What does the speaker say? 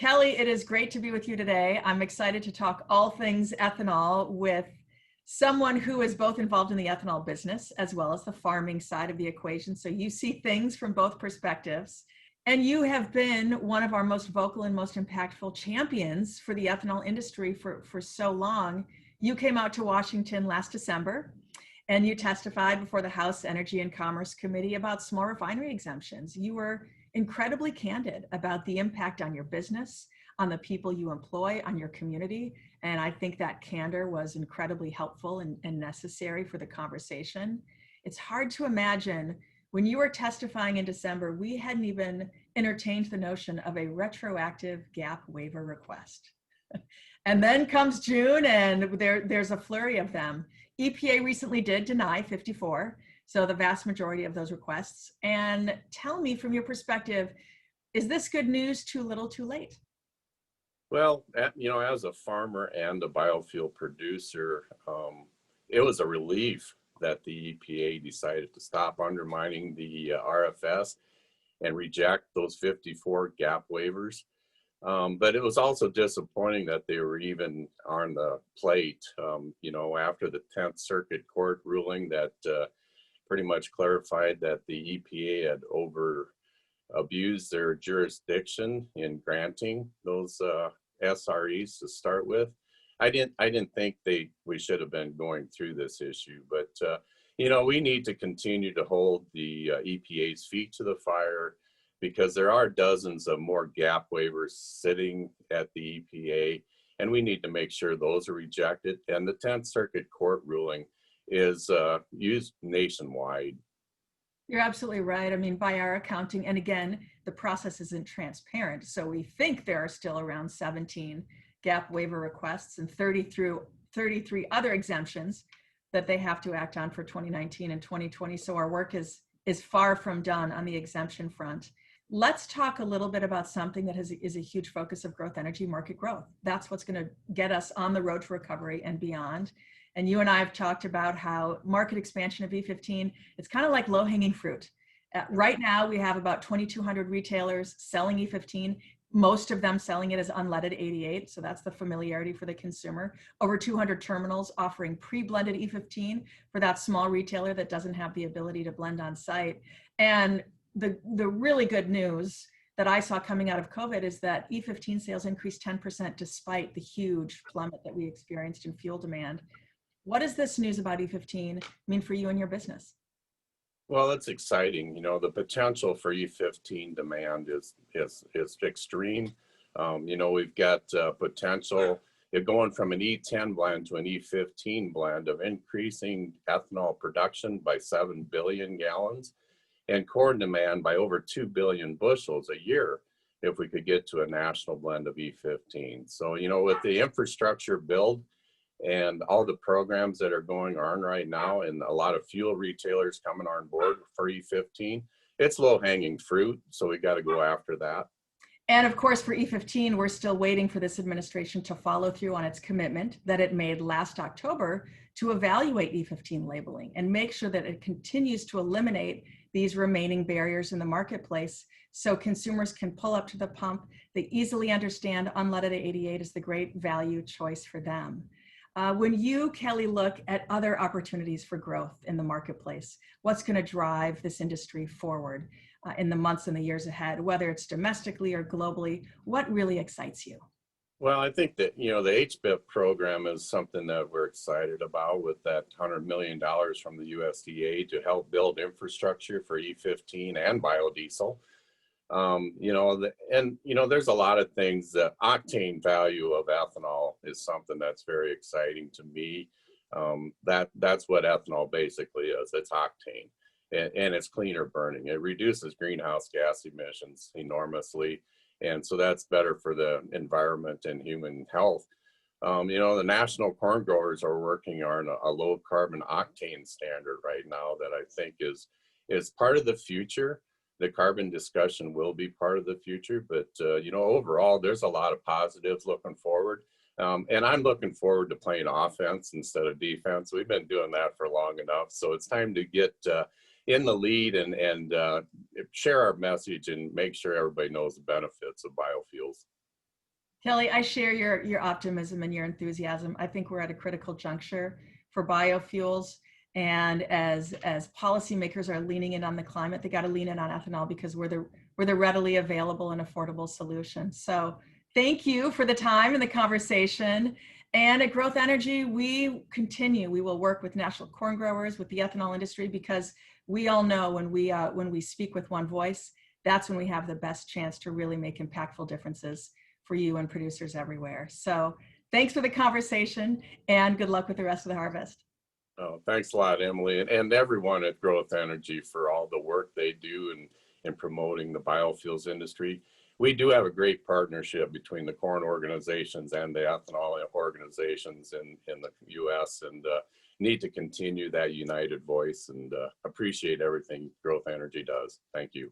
Kelly, it is great to be with you today. I'm excited to talk all things ethanol with someone who is both involved in the ethanol business as well as the farming side of the equation. So you see things from both perspectives. And you have been one of our most vocal and most impactful champions for the ethanol industry for so long. You came out to Washington last December and you testified before the House Energy and Commerce Committee about small refinery exemptions. You were incredibly candid about the impact on your business, on the people you employ, on your community. And I think that candor was incredibly helpful and necessary for the conversation. It's hard to imagine when you were testifying in December, we hadn't even entertained the notion of a retroactive gap waiver request. And then comes June and there's a flurry of them. EPA recently did deny 54. So the vast majority of those requests. And tell me from your perspective, is this good news too little too late? Well, as a farmer and a biofuel producer, it was a relief that the EPA decided to stop undermining the RFS and reject those 54 gap waivers. But it was also disappointing that they were even on the plate, after the 10th Circuit Court ruling that pretty much clarified that the EPA had abused their jurisdiction in granting those SREs to start with. I didn't think we should have been going through this issue, but we need to continue to hold the EPA's feet to the fire because there are dozens of more gap waivers sitting at the EPA, and we need to make sure those are rejected. And the 10th Circuit Court ruling is used nationwide. You're absolutely right. I mean, by our accounting, and again, the process isn't transparent. So we think there are still around 17 gap waiver requests and 33 other exemptions that they have to act on for 2019 and 2020. So our work is far from done on the exemption front. Let's talk a little bit about something that is a huge focus of growth energy, market growth. That's what's going to get us on the road to recovery and beyond. And you and I have talked about how market expansion of E15, it's kind of like low-hanging fruit. Right now, we have about 2,200 retailers selling E15, most of them selling it as unleaded 88, so that's the familiarity for the consumer. Over 200 terminals offering pre-blended E15 for that small retailer that doesn't have the ability to blend on site. And the really good news that I saw coming out of COVID is that E15 sales increased 10% despite the huge plummet that we experienced in fuel demand. What does this news about E15 mean for you and your business? Well, it's exciting. The potential for E15 demand is extreme. We've got potential going from an E10 blend to an E15 blend of increasing ethanol production by 7 billion gallons and corn demand by over 2 billion bushels a year if we could get to a national blend of E15. So, with the infrastructure build and all the programs that are going on right now and a lot of fuel retailers coming on board for E15, it's low-hanging fruit, so we got to go after that. And of course, for E15, we're still waiting for this administration to follow through on its commitment that it made last October to evaluate E15 labeling and make sure that it continues to eliminate these remaining barriers in the marketplace so consumers can pull up to the pump. They easily understand unleaded 88 is the great value choice for them. When you, Kelly, look at other opportunities for growth in the marketplace, what's going to drive this industry forward in the months and the years ahead, whether it's domestically or globally, what really excites you? Well, I think that, the HBIP program is something that we're excited about with that $100 million from the USDA to help build infrastructure for E15 and biodiesel. There's a lot of things. The octane value of ethanol is something that's very exciting to me. That's what ethanol basically is. It's octane, and it's cleaner burning. It reduces greenhouse gas emissions enormously, and so that's better for the environment and human health. The national corn growers are working on a low carbon octane standard right now that I think is part of the future. The carbon discussion will be part of the future, but overall, there's a lot of positives looking forward. And I'm looking forward to playing offense instead of defense. We've been doing that for long enough, so it's time to get in the lead and share our message and make sure everybody knows the benefits of biofuels. Kelly, I share your optimism and your enthusiasm. I think we're at a critical juncture for biofuels. And as policymakers are leaning in on the climate, they got to lean in on ethanol because we're the readily available and affordable solution. So thank you for the time and the conversation. And at Growth Energy, we will work with national corn growers, with the ethanol industry, because we all know when we speak with one voice, that's when we have the best chance to really make impactful differences for you and producers everywhere. So thanks for the conversation and good luck with the rest of the harvest. Oh, thanks a lot, Emily, and everyone at Growth Energy for all the work they do in promoting the biofuels industry. We do have a great partnership between the corn organizations and the ethanol organizations in the U.S. and need to continue that united voice and appreciate everything Growth Energy does. Thank you.